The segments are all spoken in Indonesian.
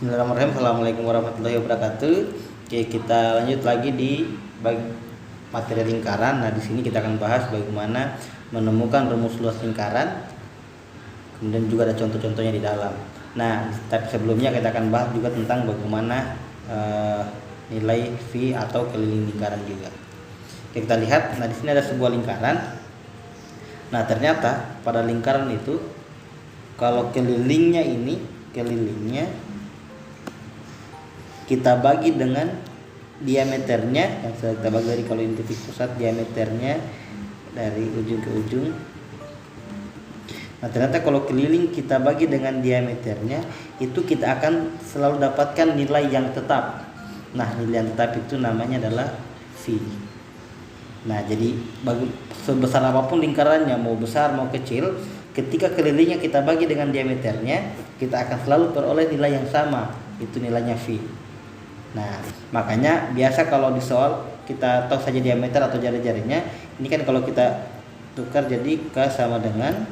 Bismillahirrahmanirrahim. Assalamualaikum warahmatullahi wabarakatuh. Oke, kita lanjut lagi di materi lingkaran. Nah, di sini kita akan bahas bagaimana menemukan rumus luas lingkaran. Kemudian juga ada contoh-contohnya di dalam. Nah, tapi sebelumnya kita akan bahas juga tentang bagaimana nilai V atau keliling lingkaran juga. Oke, kita lihat. Nah, di sini ada sebuah lingkaran. Nah, ternyata pada lingkaran itu kalau kelilingnya kita bagi dengan diameternya yang sudah kita bagi dari, kalau ini titik pusat, diameternya dari ujung ke ujung. Nah, ternyata kalau keliling kita bagi dengan diameternya, itu kita akan selalu dapatkan nilai yang tetap. Nah, nilai yang tetap itu namanya adalah V. Nah, jadi sebesar apapun lingkarannya, mau besar mau kecil, ketika kelilingnya kita bagi dengan diameternya, kita akan selalu peroleh nilai yang sama, itu nilainya V. Nah, makanya biasa kalau di soal kita tahu saja diameter atau jari-jarinya, ini kan kalau kita tukar jadi K sama dengan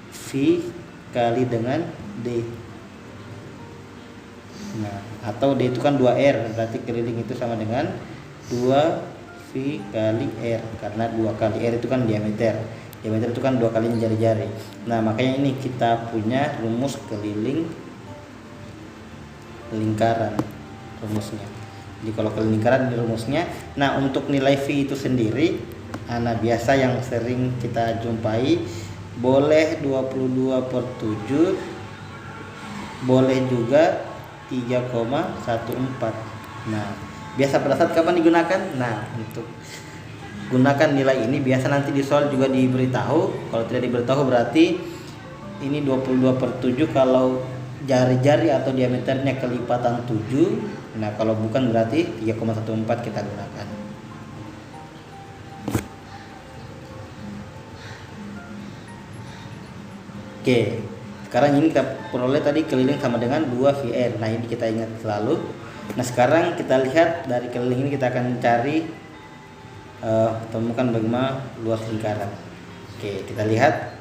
V kali dengan D. Nah, atau D itu kan 2R, berarti keliling itu sama dengan 2V kali R, karena 2 kali R itu kan diameter. Diameter itu kan 2 kali jari-jari. Nah, makanya ini kita punya rumus keliling lingkaran rumusnya. Jadi kalau keliling lingkaran ini rumusnya. Nah, untuk nilai V itu sendiri, nah biasa yang sering kita jumpai, boleh 22/7, boleh juga 3,14. Nah, biasa pada saat kapan digunakan? Nah, untuk gunakan nilai ini biasa nanti di soal juga diberitahu. Kalau tidak diberitahu berarti ini 22/7 kalau jari-jari atau diameternya kelipatan 7. Nah, kalau bukan berarti 3,14 kita gunakan. Oke, sekarang ini kita peroleh tadi keliling sama dengan 2VR. Nah, ini kita ingat selalu. Nah, sekarang kita lihat dari keliling ini kita akan cari temukan bagaimana luas lingkaran. Oke, kita lihat.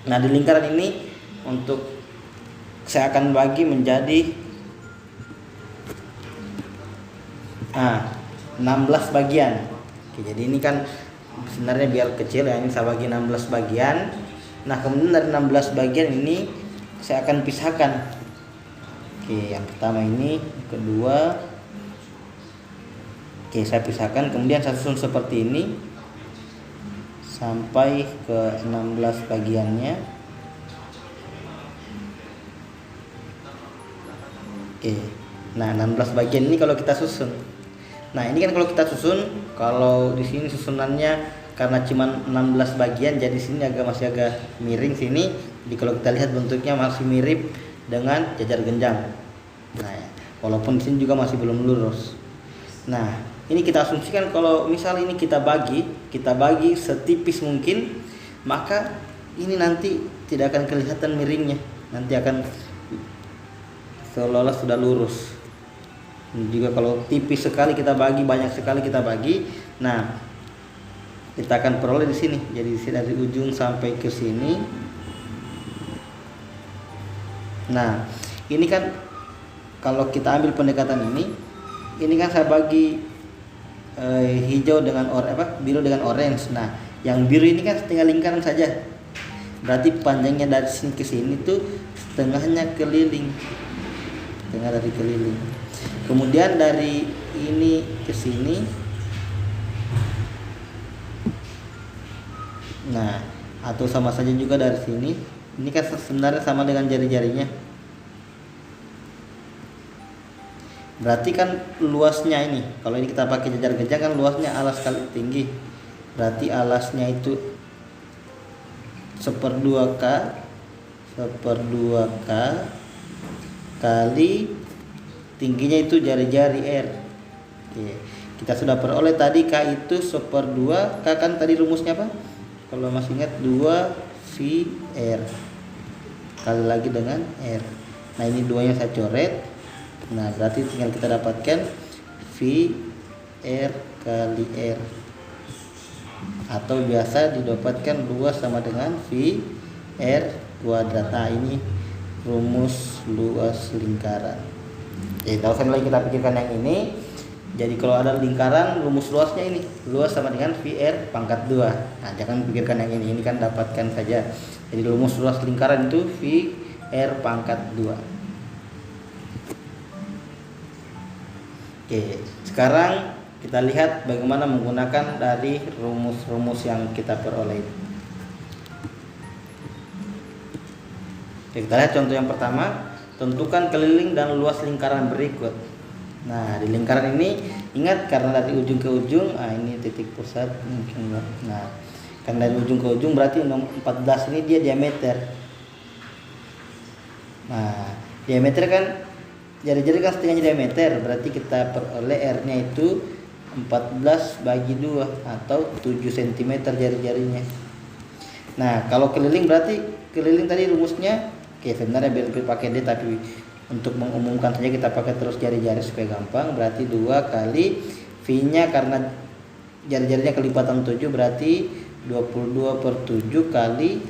Nah, di lingkaran ini untuk saya akan bagi menjadi 16 bagian. Oke, jadi ini kan sebenarnya biar kecil ya, ini saya bagi 16 bagian. Nah, kemudian dari 16 bagian ini saya akan pisahkan. Oke, yang pertama ini, kedua. Oke, saya pisahkan, kemudian saya susun seperti ini sampai ke 16 bagiannya. Oke. Nah, 16 bagian ini kalau kita susun. Nah, ini kan kalau kita susun, kalau di sini susunannya karena cuma 16 bagian, jadi sini masih agak miring sini. Jadi kalau kita lihat bentuknya masih mirip dengan jajar genjang. Nah, walaupun di sini juga masih belum lurus. Nah, ini kita asumsikan kalau misal ini kita bagi setipis mungkin, maka ini nanti tidak akan kelihatan miringnya. Nanti akan seolah-olah sudah lurus. Juga kalau tipis sekali kita bagi, banyak sekali kita bagi, nah kita akan peroleh di sini. Jadi dari ujung sampai ke sini. Nah, ini kan kalau kita ambil pendekatan ini kan saya bagi hijau dengan biru dengan orange. Nah, yang biru ini kan setengah lingkaran saja. Berarti panjangnya dari sini ke sini tuh setengahnya keliling. Setengah dari keliling. Kemudian dari ini ke sini, nah, atau sama saja juga dari sini. Ini kan sebenarnya sama dengan jari-jarinya. Berarti kan luasnya ini, kalau ini kita pakai jajar genjang kan luasnya alas kali tinggi. Berarti alasnya itu 1/2K kali tingginya itu jari-jari R. Oke, kita sudah peroleh tadi K itu 1/2. K kan tadi rumusnya apa? Kalau masih ingat 2VR kali lagi dengan R. Nah, ini duanya saya coret. Nah, berarti tinggal kita dapatkan VR kali R, atau biasa didapatkan luas sama dengan VR kuadrat. Nah, ini rumus luas lingkaran. Jadi kalau lagi kita pikirkan yang ini. Jadi kalau ada lingkaran, rumus luasnya ini, luas sama dengan VR pangkat 2. Nah, jangan pikirkan yang ini kan dapatkan saja. Jadi rumus luas lingkaran itu VR pangkat 2. Oke, sekarang kita lihat bagaimana menggunakan dari rumus-rumus yang kita peroleh. Oke, kita lihat contoh yang pertama. Tentukan keliling dan luas lingkaran berikut. Nah, di lingkaran ini ingat karena dari ujung ke ujung, ini titik pusat mungkin. Nah, karena dari ujung ke ujung berarti 14 ini dia diameter. Nah, diameter kan jari-jari kan setengahnya diameter, berarti kita peroleh R-nya itu 14 bagi 2 atau 7 cm jari-jarinya. Nah, kalau keliling berarti keliling tadi rumusnya, oke sebenarnya biar pakai D, tapi untuk mengumumkan saja kita pakai terus jari-jari supaya gampang. Berarti 2 kali V-nya karena jari-jarinya kelipatan 7 berarti 22/7 kali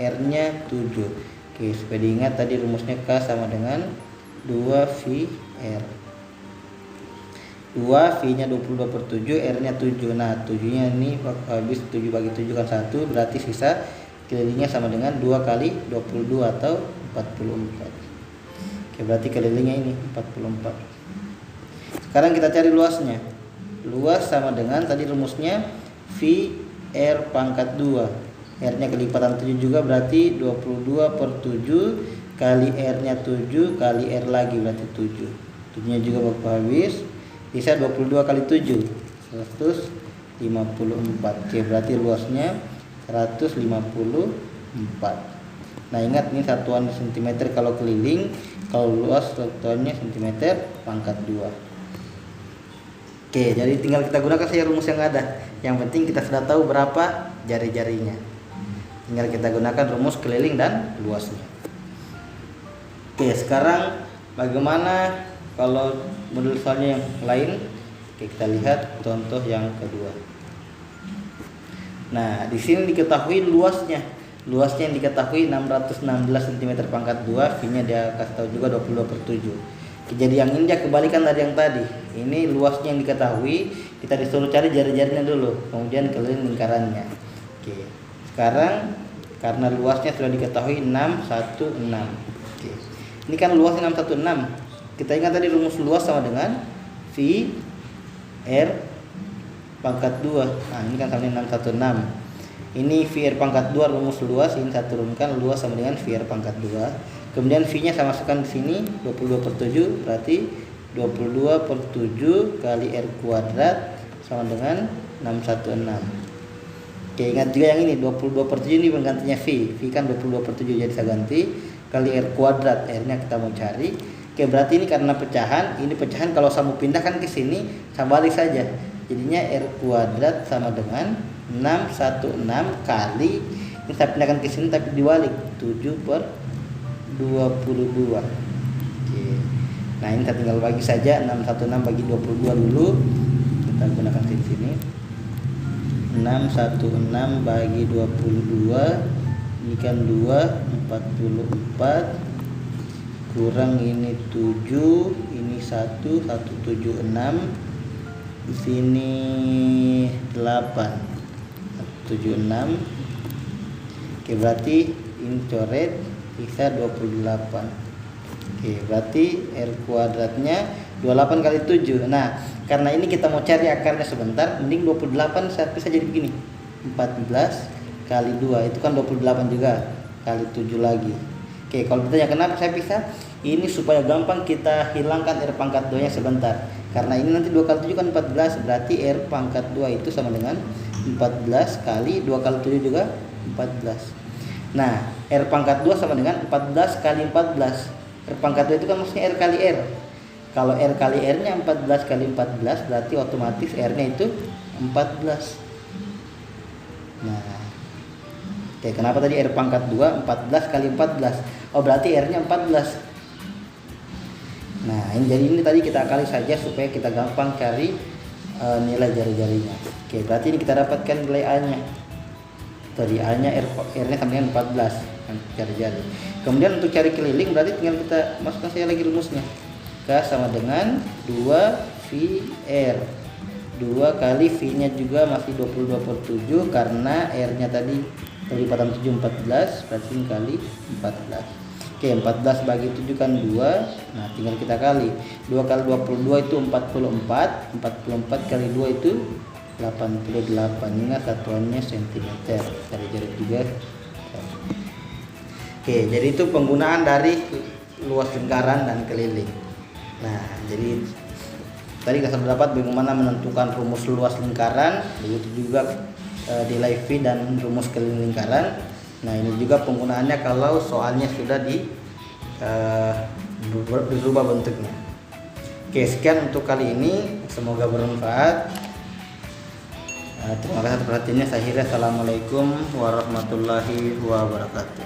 R-nya 7. Oke, supaya diingat tadi rumusnya K sama dengan 2VR. 2 V-nya 22/7, R-nya 7. Nah, 7-nya ini habis 7 bagi 7 kan 1, berarti sisa kelilingnya sama dengan 2 kali 22 atau 44. Oke, berarti kelilingnya ini 44. Sekarang kita cari luasnya. Luas sama dengan tadi rumusnya V R pangkat 2. R-nya kelipatan 7 juga berarti 22/7 kali R-nya 7 kali R lagi berarti 7. 7-nya juga bakal habis. Bisa 22 kali 7 154. Oke, berarti luasnya 154. Nah, ingat ini satuan cm kalau keliling, kalau luas satuannya cm pangkat 2. Oke, jadi tinggal kita gunakan saja rumus yang ada. Yang penting kita sudah tahu berapa jari-jarinya. Tinggal kita gunakan rumus keliling dan luasnya. Oke, sekarang bagaimana kalau modul soalnya yang lain? Oke, kita lihat contoh yang kedua. Nah, di sini diketahui luasnya. Luasnya yang diketahui 616 cm pangkat 2, V-nya dia kasih tahu juga 22/7. Jadi yang ini dia kebalikan dari yang tadi. Ini luasnya yang diketahui, kita disuruh cari jari-jarinya dulu, kemudian keliling lingkarannya. Oke. Sekarang karena luasnya sudah diketahui 616. Oke. Ini kan luasnya 616. Kita ingat tadi rumus luas sama dengan V R pangkat 2. Nah, ini kan sama dengan 616. Ini VR pangkat 2 rumus luas, ini saya turunkan luas sama dengan VR pangkat 2. Kemudian V-nya saya masukkan di sini 22/7, berarti 22/7 kali R kuadrat sama dengan 616. Oke, ingat juga yang ini 22/7 ini penggantinya V. V kan 22/7 jadi saya ganti kali R kuadrat, R-nya kita mau cari. Oke, berarti ini karena pecahan, ini pecahan kalau saya mau pindahkan ke sini, saya balik saja. Jadinya R kuadrat sama dengan 616 kali, ini saya pindahkan ke sini tapi dibalik 7/22. Oke. Nah, ini kita tinggal bagi saja 616 bagi 22 dulu. Kita gunakan di sini. 616 bagi 22 ini kan 2, 44 kurang ini 7, ini 176. Di sini 8. 76. Oke, berarti ini coret sisa 28. Oke, berarti R kuadratnya 28 kali 7. Nah, karena ini kita mau cari akarnya sebentar, mending 28 saya bisa jadi begini. 14 kali 2 itu kan 28 juga, kali 7 lagi. Oke, kalau ditanya kenapa saya pisah, ini supaya gampang kita hilangkan R pangkat 2 nya sebentar. Karena ini nanti 2 kali 7 kan 14, berarti R pangkat 2 itu sama dengan 14 kali 2 kali 7 juga 14. Nah, R pangkat 2 sama dengan 14 kali 14. R pangkat 2 itu kan maksudnya R kali R. Kalau R kali R nya 14 kali 14, berarti otomatis R nya itu 14. Nah, oke, kenapa tadi R pangkat 2 14 kali 14? Oh, berarti R nya 14. Nah, ini jadi ini tadi kita kali saja supaya kita gampang cari nilai jari-jarinya. Oke, berarti ini kita dapatkan nilai A nya. Sorry, A-nya R-nya sama dengan 14 kan, cari jari. Kemudian untuk cari keliling berarti tinggal kita masukkan saya lagi rumusnya. K sama dengan 2VR. 2 kali V-nya juga masih 22/7 karena R-nya tadi pelipatan 7 14 berarti kali 14. Oke, 14 bagi 7 kan 2. Nah, tinggal kita kali. 2 kali 22 itu 44. 44 kali 2 itu 88. Ingat satuannya cm. Cari jarak juga. Oke, jadi itu penggunaan dari luas lingkaran dan keliling. Nah, jadi tadi kita sudah dapat bagaimana menentukan rumus luas lingkaran, begitu juga nilai V dan rumus keliling lingkaran. Nah, ini juga penggunaannya kalau soalnya sudah dirubah bentuknya. Oke, sekian untuk kali ini, semoga bermanfaat. Terima kasih atas perhatiannya. Saya akhiri, assalamualaikum warahmatullahi wabarakatuh.